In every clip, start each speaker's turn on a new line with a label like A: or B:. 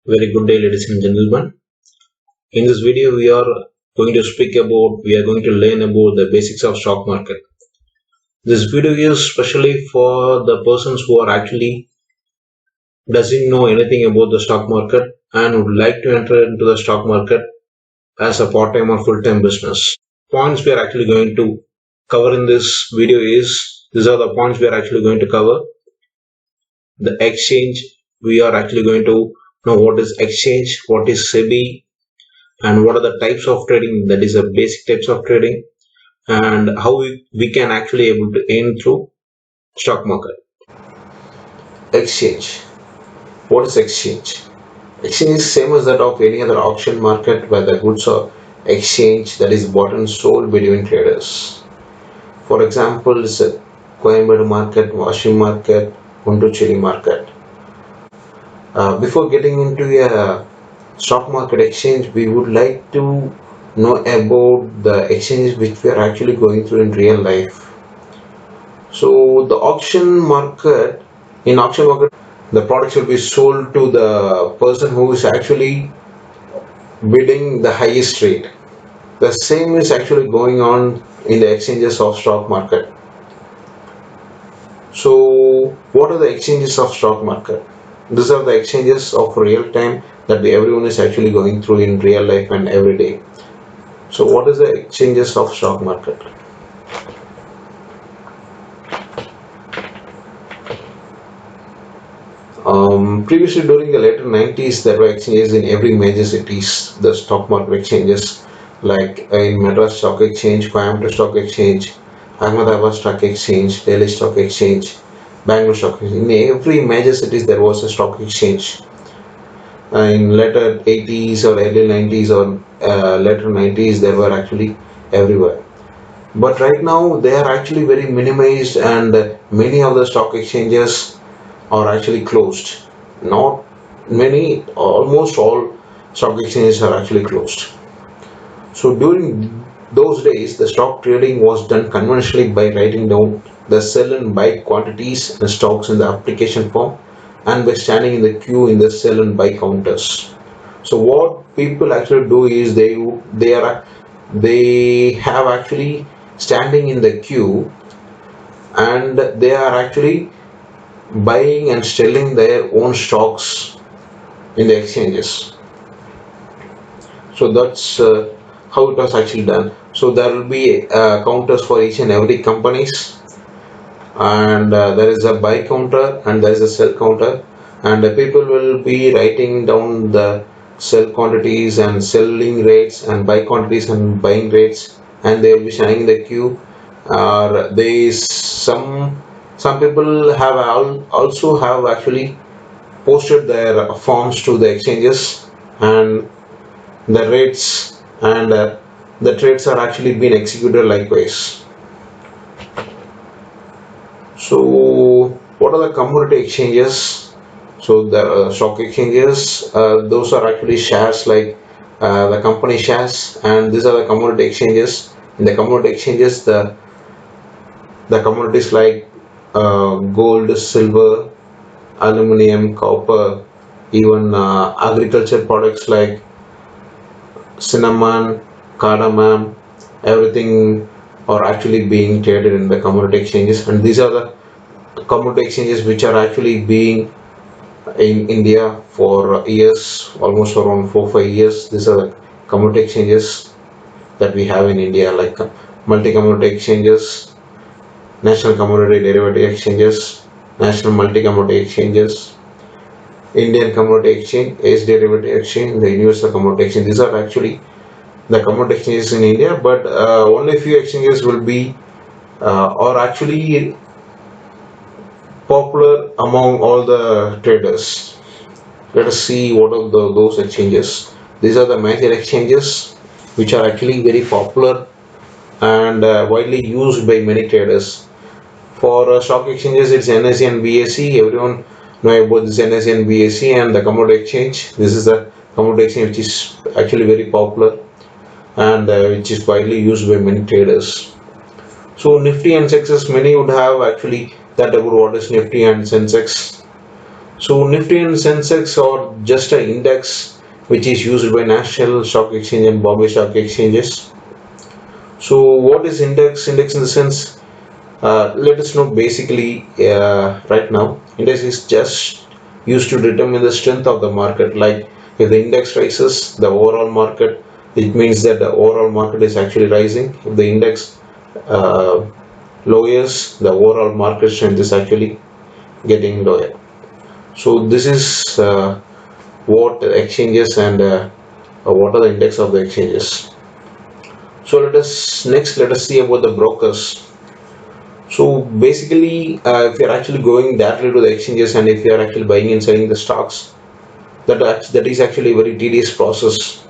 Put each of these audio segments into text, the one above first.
A: Very good day, ladies and gentlemen. In this video, we are going to learn about the basics of stock market. This video is specially for the persons who are actually doesn't know anything about the stock market and would like to enter into the stock market as a part-time or full-time business. Points we are actually going to cover in this video these are the points we are actually going to cover. The exchange, we are actually going to know what is exchange, what is SEBI, and what are the types of trading, that is the basic types of trading, and how we can actually able to earn through stock market. Exchange. What is exchange? Exchange is same as that of any other auction market where the goods are exchanged, that is bought and sold between traders. For example, it's a Coimbatore market, Washing market, Untuchiri market. Before getting into a stock market exchange, we would like to know about the exchanges which we are actually going through in real life. So the auction market, the product will be sold to the person who is actually bidding the highest rate. The same is actually going on in the exchanges of stock market. So what are the exchanges of stock market? These are the exchanges of real time that everyone is actually going through in real life and every day. So what is the exchanges of stock market? Previously, during the later 90s, there were exchanges in every major cities, the stock market exchanges, like in Madras Stock Exchange, Coimbatore Stock Exchange, Ahmedabad Stock Exchange, Delhi Stock Exchange, Bangalore Stock Exchange. In every major cities, there was a stock exchange. In later 80s or early 90s or later 90s, there were actually everywhere. But right now, they are actually very minimized, and many of the stock exchanges are actually closed. Not many, almost all stock exchanges are actually closed. So during those days, the stock trading was done conventionally by writing down the sell and buy quantities and stocks in the application form, and by standing in the queue in the sell and buy counters. So what people actually do is they have actually standing in the queue, and they are actually buying and selling their own stocks in the exchanges. So that's how it was actually done. So there will be counters for each and every companies, and there is a buy counter and there is a sell counter, and people will be writing down the sell quantities and selling rates and buy quantities and buying rates, and they will be shining in the queue. They some people have also have actually posted their forms to the exchanges, and the rates and the trades are actually being executed likewise. So what are the commodity exchanges? So the stock exchanges, those are actually shares, like the company shares, and these are the commodity exchanges. In the commodity exchanges, the commodities like gold, silver, aluminum, copper, even agriculture products like cinnamon, cardamom, everything are actually being traded in the commodity exchanges, and these are the commodity exchanges which are actually being in India for years, almost around 4-5 years. These are the commodity exchanges that we have in India, like multi-commodity exchanges, national commodity derivative exchanges, national multi-commodity exchanges, Indian commodity exchange, age derivative exchange, the universal commodity exchange. These are actually the commodity exchanges in India, but only few exchanges will be or actually popular among all the traders. Let us see what are those exchanges. These are the major exchanges which are actually very popular and widely used by many traders. For stock exchanges, it's NSE and BSE. Everyone know about this NSE and BSE, and the commodity exchange. This is the commodity exchange which is actually very popular and which is widely used by many traders. So Nifty and Sensex, many would have actually that about what is Nifty and Sensex. So Nifty and Sensex are just an index which is used by National Stock Exchange and Bombay Stock Exchanges. So what is index? Index in the sense, let us know basically right now. Index is just used to determine the strength of the market. Like if the index rises, the overall market, it means that the overall market is actually rising. If the index uh, lowers, the overall market strength is actually getting lower. So this is what exchanges and what are the index of the exchanges. So let us see about the brokers. So basically, if you're actually going directly to the exchanges and if you're actually buying and selling the stocks, that is actually a very tedious process.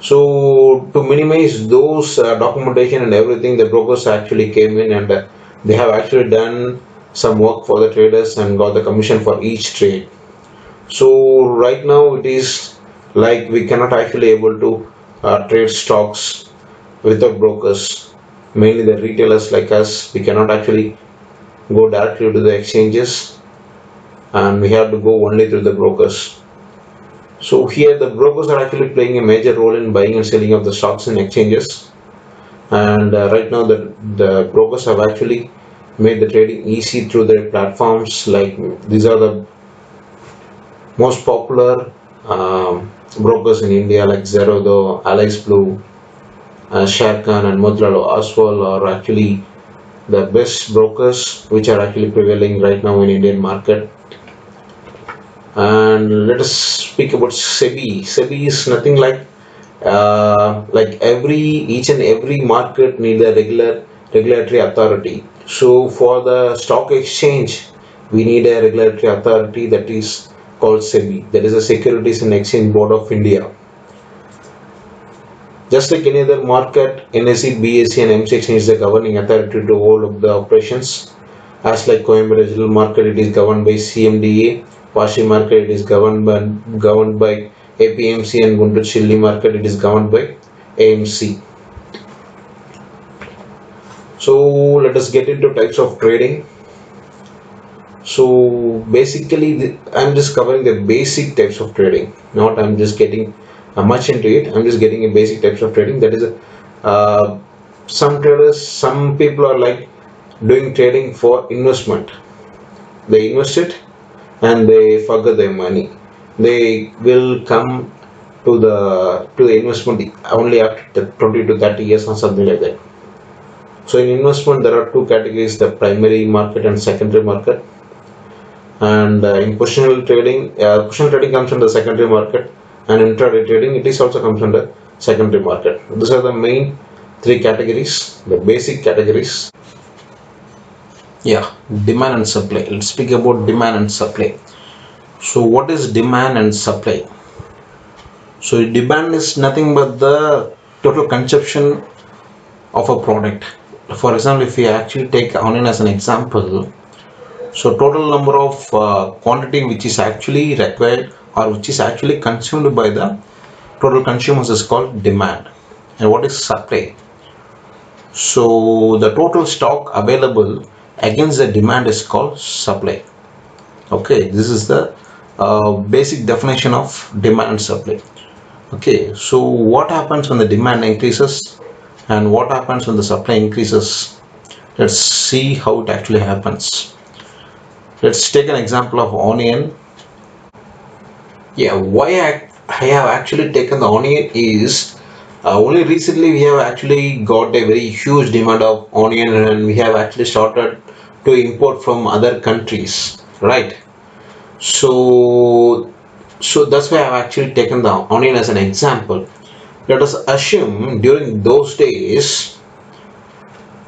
A: So to minimize those documentation and everything, the brokers actually came in and they have actually done some work for the traders and got the commission for each trade. So right now it is like we cannot actually able to trade stocks without brokers. Mainly the retailers like us, we cannot actually go directly to the exchanges and we have to go only through the brokers. So here the brokers are actually playing a major role in buying and selling of the stocks in exchanges. And right now the brokers have actually made the trading easy through their platforms. Like these are the most popular brokers in India like Zerodha, Alex Blue, Sharkan and Motilal Oswal are actually the best brokers which are actually prevailing right now in Indian market. And let us speak about SEBI. SEBI is nothing like each and every market need a regulatory authority. So for the stock exchange, we need a regulatory authority that is called SEBI. That is the Securities and Exchange Board of India. Just like any other market, NSE, BSE and MCX is the governing authority to all of the operations. As like Coimbatore General Market, it is governed by CMDA. Pashi Market, it is governed by APMC, and Guntur Chilli Market, it is governed by AMC. So let us get into types of trading. So basically, I'm just covering the basic types of trading. Not I'm just getting much into it. I'm just getting a basic types of trading. That is some traders, some people are like doing trading for investment. They invest it and they forget their money. They will come to the investment only after 20 to 30 years or something like that. So in investment there are two categories: the primary market and secondary market. And in positional trading comes under secondary market, and intraday trading it is also comes under secondary market. These are the main three categories, the basic categories. Yeah, demand and supply. Let's speak about demand and supply. So what is demand and supply? So demand is nothing but the total consumption of a product. For example, if we actually take onion as an example, so total number of quantity which is actually required or which is actually consumed by the total consumers is called demand. And what is supply? So the total stock available against the demand is called supply. Okay, this is the basic definition of demand and supply. Okay, so what happens when the demand increases and what happens when the supply increases? Let's see how it actually happens. Let's take an example of onion. Yeah, why I have actually taken the onion is only recently we have actually got a very huge demand of onion and we have actually started to import from other countries, right? So that's why I've actually taken the onion as an example. Let us assume during those days,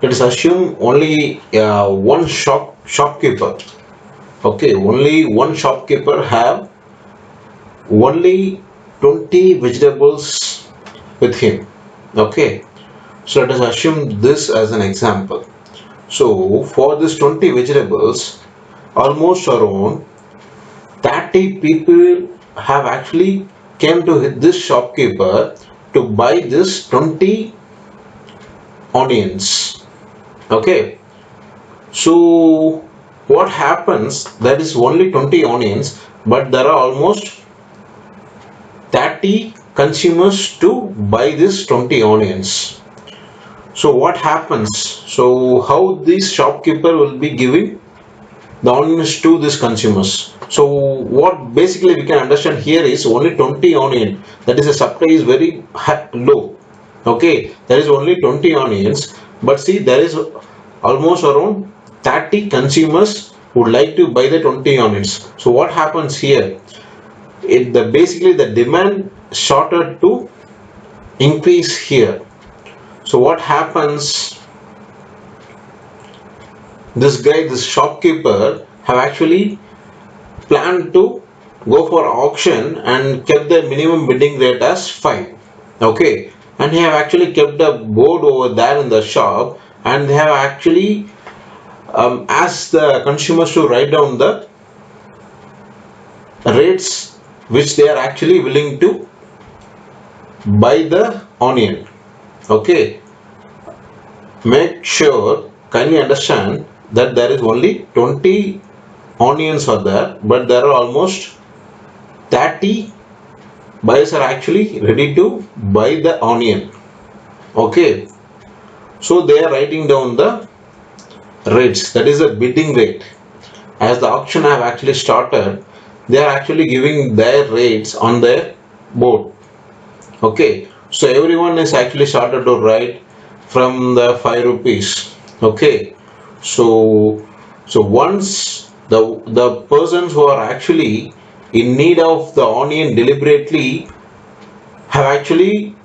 A: let us assume only one shopkeeper. Okay, only one shopkeeper have only 20 vegetables with him. Okay, so let us assume this as an example. So for this 20 vegetables, almost around 30 people have actually came to this shopkeeper to buy this 20 onions. Okay, so what happens, that is only 20 onions, but there are almost 30 consumers to buy this 20 onions. So what happens? So how this shopkeeper will be giving the onions to these consumers? So what basically we can understand here is only 20 onion, that is the supply is very low. Okay, there is only 20 onions, but see there is almost around 30 consumers would like to buy the 20 onions. So what happens here? Basically the demand started to increase here. So what happens? This shopkeeper have actually planned to go for auction and kept the minimum bidding rate as 5. Okay, and he have actually kept a board over there in the shop, and they have actually asked the consumers to write down the rates which they are actually willing to buy the onion. Okay, make sure, kindly understand that there is only 20 onions are there, but there are almost 30 buyers are actually ready to buy the onion. Okay, so they are writing down the rates, that is the bidding rate. As the auction have actually started, they are actually giving their rates on their board. Okay, so everyone is actually started to write from the 5 rupees. Okay, so once the persons who are actually in need of the onion deliberately have actually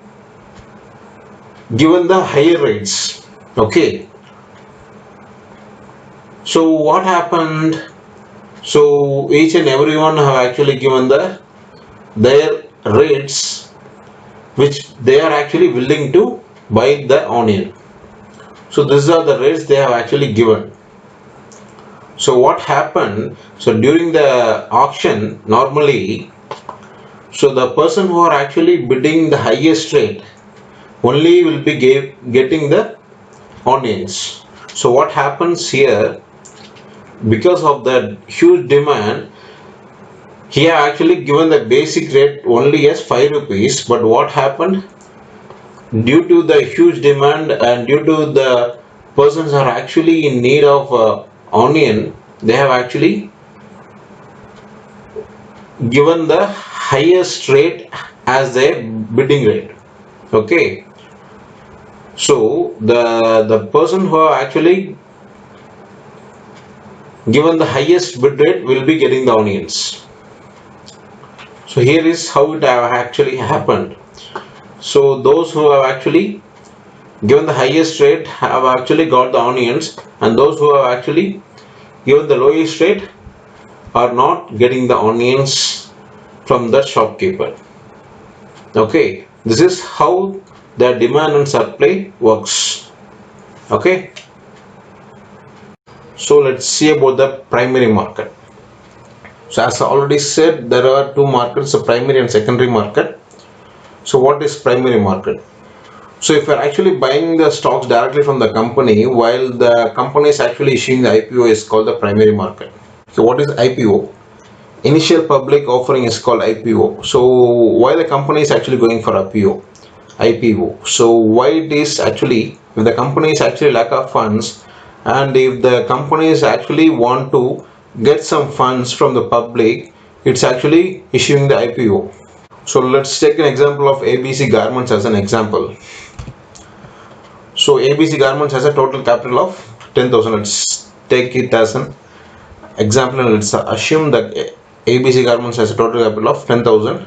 A: given the higher rates. Okay, so what happened? So each and everyone have actually given their rates which they are actually willing to buy the onion. So these are the rates they have actually given. So what happened? So during the auction, normally, so the person who are actually bidding the highest rate only will be getting the onions. So what happens here? Because of the huge demand, he have actually given the basic rate only as 5 rupees. But what happened? Due to the huge demand and due to the persons are actually in need of onion, they have actually given the highest rate as their bidding rate. Okay, so the person who are actually given the highest bid rate will be getting the onions. So here is how it have actually happened. So those who have actually given the highest rate have actually got the onions, and those who have actually given the lowest rate are not getting the onions from the shopkeeper. Okay, this is how the demand and supply works. Okay, so let's see about the primary market. So as I already said, there are two markets, a primary and secondary market. So what is primary market? So if you're actually buying the stocks directly from the company while the company is actually issuing the IPO, is called the primary market. So what is IPO? Initial public offering is called IPO. So why the company is actually going for IPO? So why it is actually, if the company is actually lack of funds, and if the companies actually want to get some funds from the public, it's actually issuing the IPO. So let's take an example of ABC Garments as an example. So ABC Garments has a total capital of 10,000. Let's take it as an example and let's assume that ABC Garments has a total capital of 10,000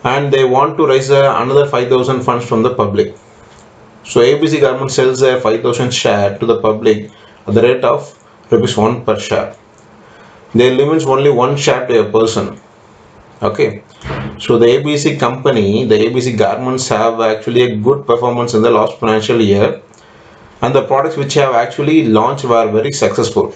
A: and they want to raise another 5,000 funds from the public. So ABC Garments sells a 5,000 share to the public at the rate of ₹1 per share. They limits only one share to a person. Okay, so the ABC company, the ABC Garments have actually a good performance in the last financial year, and the products which have actually launched were very successful.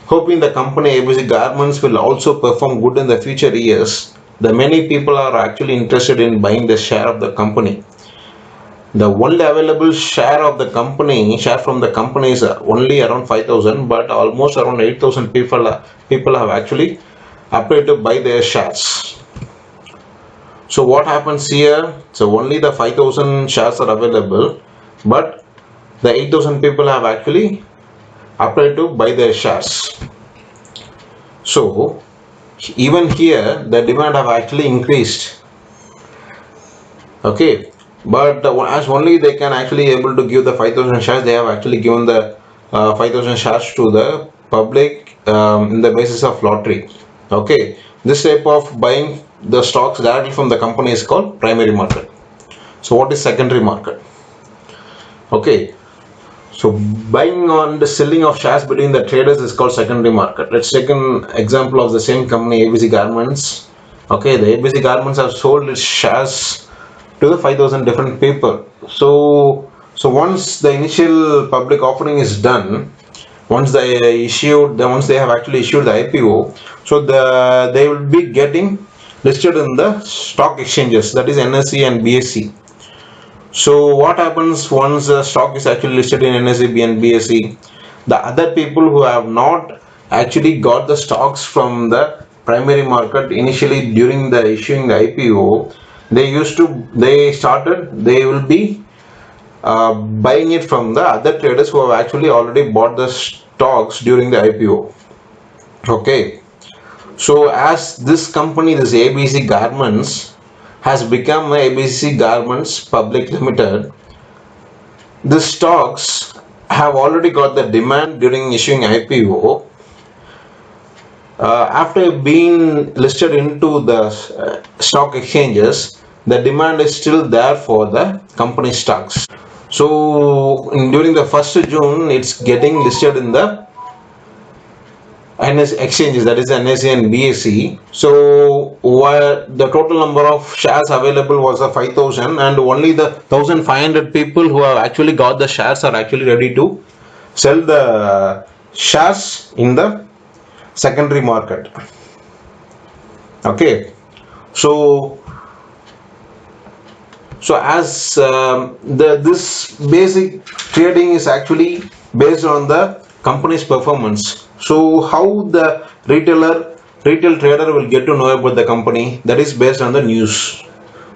A: Hoping the company ABC Garments will also perform good in the future years, the many people are actually interested in buying the share of the company. The only available share of the company, share from the company is only around 5,000, but almost around 8,000 people have actually applied to buy their shares. So what happens here? So only the 5,000 shares are available, but the 8,000 people have actually applied to buy their shares. So even here the demand have actually increased. Okay, but as only they can actually able to give the 5,000 shares, they have actually given the 5,000 shares to the public in the basis of lottery. Okay, this type of buying the stocks directly from the company is called primary market. So what is secondary market? Okay, so buying on the selling of shares between the traders is called secondary market. Let's take an example of the same company, ABC Garments. Okay, the ABC Garments have sold its shares to the 5,000 different people. So once the initial public offering is done, once they have actually issued the IPO, so they will be getting listed in the stock exchanges, that is NSE and BSE. So what happens once the stock is actually listed in NSE and BSE? The other people who have not actually got the stocks from the primary market initially during the issuing the IPO, they will be buying it from the other traders who have actually already bought the stocks during the IPO. Okay, so as this company, this ABC Garments, has become ABC Garments Public Limited, the stocks have already got the demand during issuing IPO. After being listed into the stock exchanges, the demand is still there for the company stocks. So during the 1st June, it's getting listed in the NS exchanges, that is NSE and BSE. So while the total number of shares available was 5,000, and only the 1,500 people who have actually got the shares are actually ready to sell the shares in the secondary market. Okay, so as this basic trading is actually based on the company's performance. So how the retail trader will get to know about the company, that is based on the news.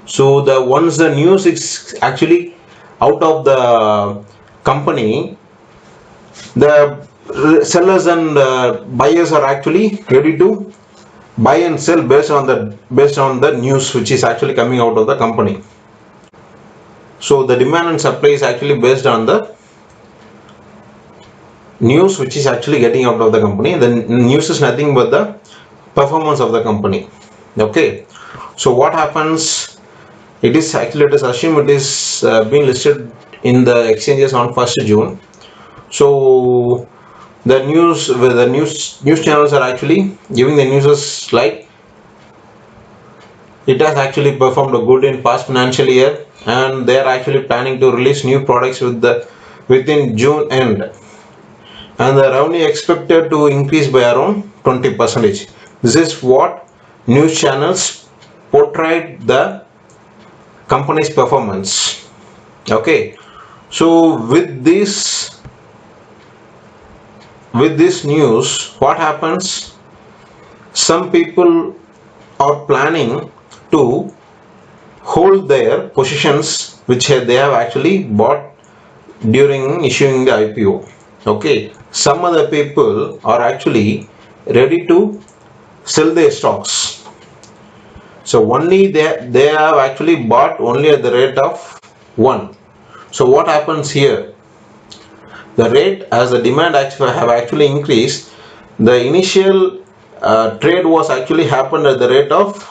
A: So once the news is actually out of the company, the sellers and buyers are actually ready to buy and sell based on the news which is actually coming out of the company. So the demand and supply is actually based on the news which is actually getting out of the company. The news is nothing but the performance of the company. Okay, so what happens? It is actually, let us assume it is being listed in the exchanges on 1st June. So the news channels are actually giving the news like it has actually performed good in past financial year, and they are actually planning to release new products within June end, and the revenue expected to increase by around 20%. This is what news channels portrayed the company's performance. Okay, so with this news, what happens? Some people are planning to hold their positions which they have actually bought during issuing the IPO. Okay, some other people are actually ready to sell their stocks. So only they have actually bought only at the rate of 1. So what happens here? The rate, as the demand have actually increased, the initial trade was actually happened at the rate of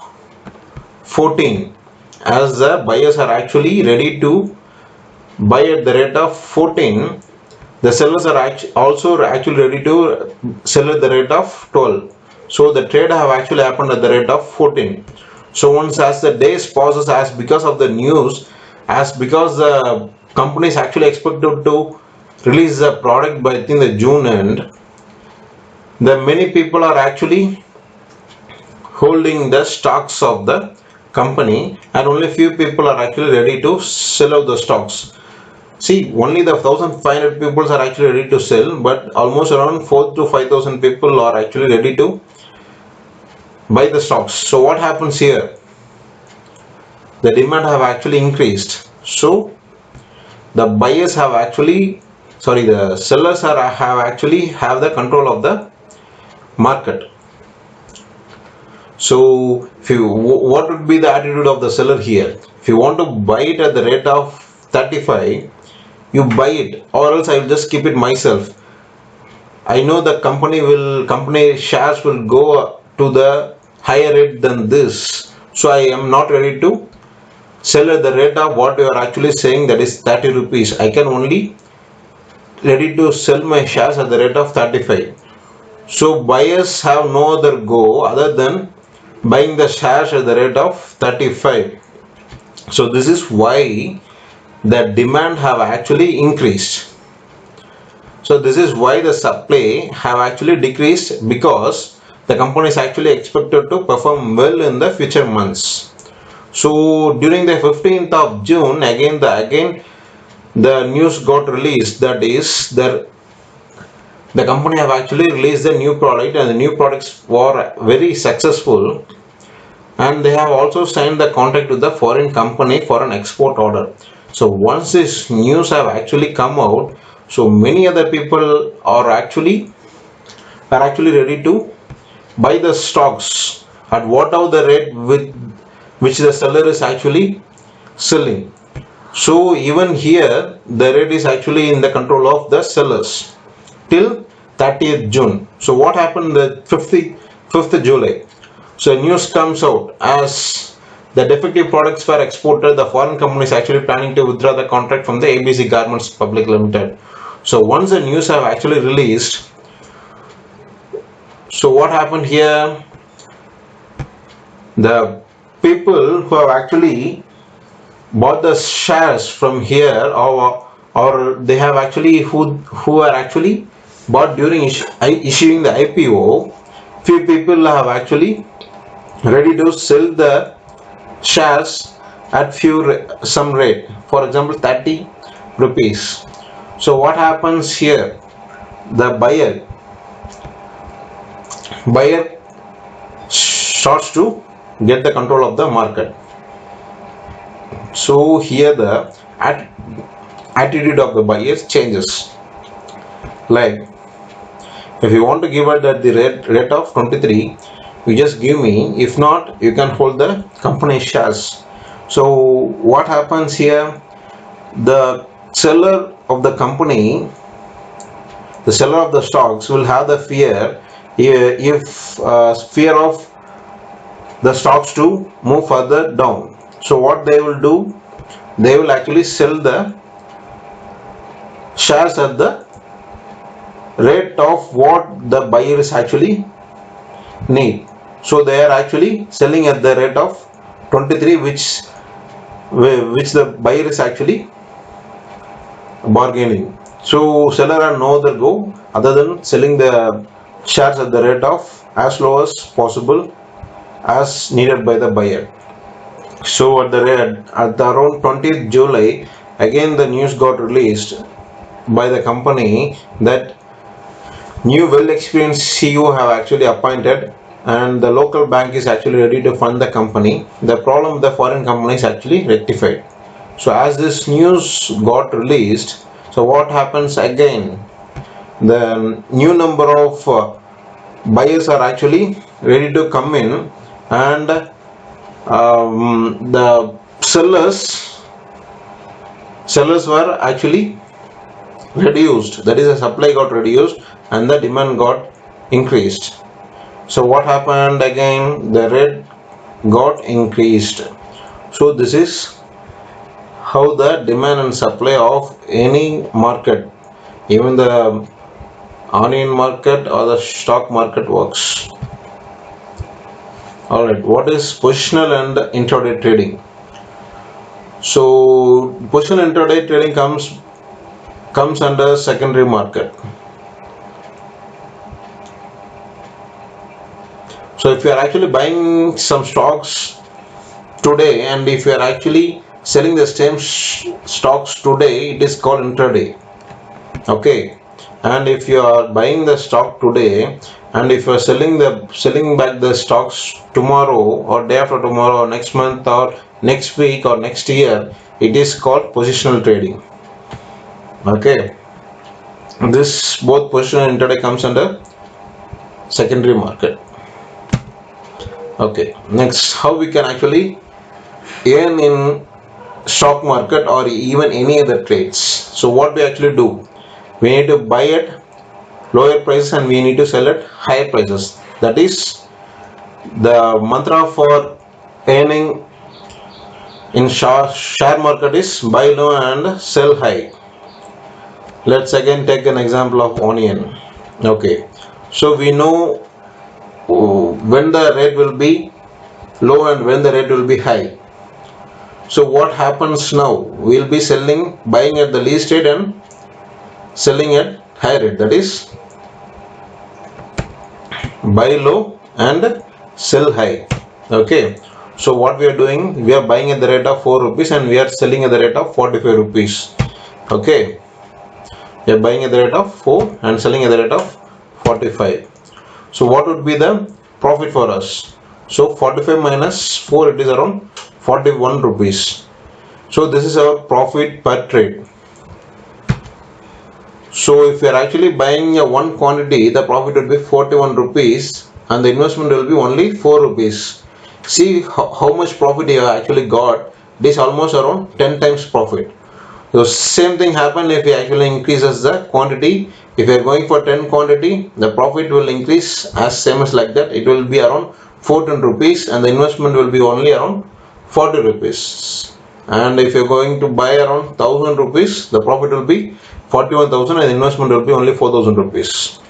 A: 14, as the buyers are actually ready to buy at the rate of 14. The sellers are also actually ready to sell at the rate of 12. So the trade have actually happened at the rate of 14. So once as the days passes, as because of the news, as because the company is actually expected to release the product by the June end, the many people are actually holding the stocks of the company, and only few people are actually ready to sell out the stocks. See, only the 1,500 people are actually ready to sell, but almost around 4 to 5,000 people are actually ready to buy the stocks. So what happens here? The demand have actually increased. So the buyers have actually, sorry, the sellers are have actually have the control of the market. So if you, what would be the attitude of the seller here? If you want to buy it at the rate of 35, you buy it, or else I will just keep it myself. I know the company shares will go to the higher rate than this, so I am not ready to sell at the rate of what you are actually saying, that is 30 rupees. I can only ready to sell my shares at the rate of 35. So buyers have no other go other than buying the shares at the rate of 35. So this is why the demand have actually increased. So this is why the supply have actually decreased, because the company is actually expected to perform well in the future months. So during the 15th of June, again the news got released, that is the company have actually released a new product, and the new products were very successful, and they have also signed the contract with the foreign company for an export order. So once this news have actually come out, so many other people are actually ready to buy the stocks at whatever the rate with which the seller is actually selling. So even here the rate is actually in the control of the sellers till 30th June. So what happened the 5th July? So news comes out, as the defective products were exported, the foreign company is actually planning to withdraw the contract from the ABC Garments Public Limited. So once the news have actually released, so what happened here? The people who have actually bought the shares from here, or they have actually who are actually bought during issuing the IPO, few people have actually ready to sell the shares at some rate, for example 30 rupees. So what happens here? The buyer starts to get the control of the market. So here the attitude of the buyers changes. Like, if you want to give it at the rate of 23, you just give me. If not, you can hold the company shares. So what happens here? The seller of the company, the seller of the stocks will have the fear, if fear of the stocks to move further down. So what they will do? They will actually sell the shares at the rate of what the buyer is actually need. So they are actually selling at the rate of 23, which the buyer is actually bargaining. So seller are no other go other than selling the shares at the rate of as low as possible, as needed by the buyer. So at the around 20th July, again the news got released by the company that new well-experienced CEO have actually appointed, and the local bank is actually ready to fund the company. The problem with the foreign company is actually rectified. So as this news got released, so what happens again? The new number of buyers are actually ready to come in, and the sellers were actually reduced. That is, the supply got reduced and the demand got increased. So what happened again? The rate got increased. So this is how the demand and supply of any market, even the onion market or the stock market, works. Alright, what is positional and intraday trading? So positional intraday trading comes under secondary market. So if you are actually buying some stocks today, and if you are actually selling the same stocks today, it is called intraday. Okay, and if you are buying the stock today and if you are selling back the stocks tomorrow or day after tomorrow or next month or next week or next year, it is called positional trading. Okay, this both positional and intraday comes under secondary market. Okay, next, how we can actually earn in stock market or even any other trades. So what we actually do, we need to buy at lower prices and we need to sell at higher prices. That is the mantra for earning in share market is buy low and sell high. Let's again take an example of onion. Okay, so we know when the rate will be low and when the rate will be high. So what happens now? We'll be buying at the least rate and selling at high rate. That is buy low and sell high. Okay, so what we are doing, we are buying at the rate of 4 rupees and we are selling at the rate of 45 rupees. Okay, we are buying at the rate of 4 and selling at the rate of 45. So what would be the profit for us? So 45 minus 4, it is around 41 rupees. So this is our profit per trade. So if you are actually buying a one quantity, the profit will be 41 rupees and the investment will be only 4 rupees. See how much profit you have actually got. This almost around 10 times profit. So same thing happen if you actually increases the quantity. If you are going for 10 quantity, the profit will increase as same as like that. It will be around 14 rupees and the investment will be only around 40 rupees. And if you are going to buy around 1000 rupees, the profit will be 41,000 and the investment will be only 4,000 rupees.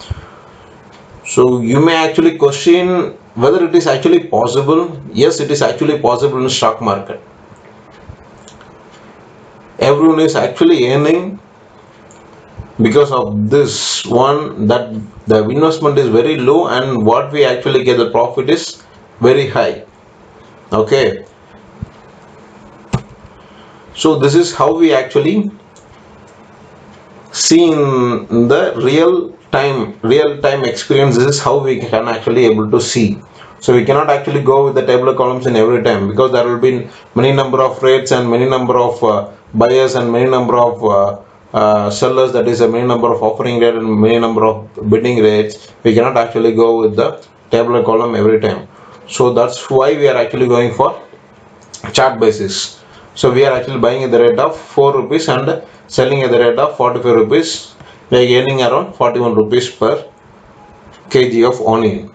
A: So you may actually question whether it is actually possible. Yes, it is actually possible in stock market. Everyone is actually earning because of this one, that the investment is very low and what we actually get the profit is very high. Okay, so this is how we actually see in the real time experience. This is how we can actually able to see. So we cannot actually go with the tabular columns in every time because there will be many number of rates and many number of buyers and many number of sellers, that is a many number of offering rate and many number of bidding rates. We cannot actually go with the tabular column every time. So that's why we are actually going for chart basis. So we are actually buying at the rate of 4 rupees and selling at the rate of 45 rupees. We are gaining around 41 rupees per kg of onion.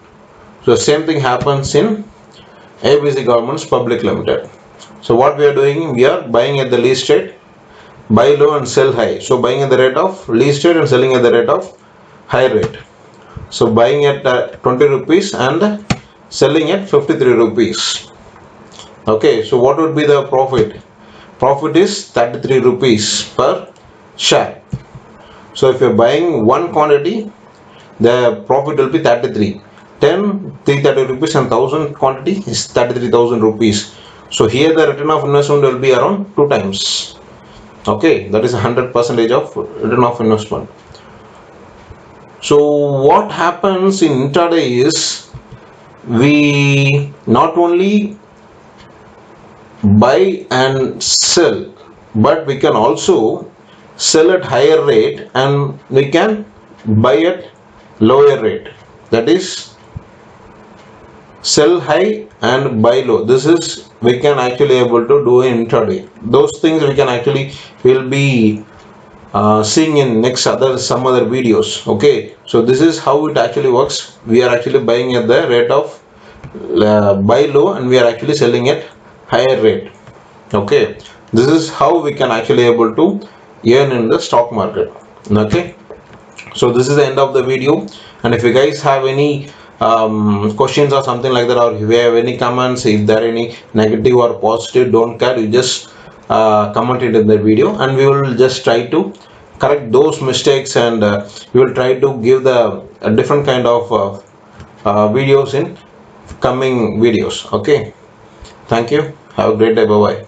A: So same thing happens in ABC Governments Public Limited. So what we are doing, we are buying at the least rate, buy low and sell high. So buying at the rate of least rate and selling at the rate of high rate. So buying at 20 rupees and selling at 53 rupees. Okay, so what would be the profit? Profit is 33 rupees per share. So if you are buying one quantity, the profit will be 33. 10, 330 rupees and 1000 quantity is 33,000 rupees. So here the return of investment will be around 2 times. Okay, that is 100% of return of investment. So what happens in intraday is we not only buy and sell, but we can also sell at higher rate and we can buy at lower rate. That is sell high and buy low. This is we can actually able to do in intraday. Those things we can actually will be seeing in some other videos. Okay, so this is how it actually works. We are actually buying at the rate of buy low and we are actually selling at higher rate. Okay, this is how we can actually able to earn in the stock market. Okay, so this is the end of the video, and if you guys have any questions or something like that, or if you have any comments, if there are any negative or positive, don't care, you just comment it in the video and we will just try to correct those mistakes and we will try to give the different kind of videos in coming videos. Okay, thank you. Have a great day. Bye bye.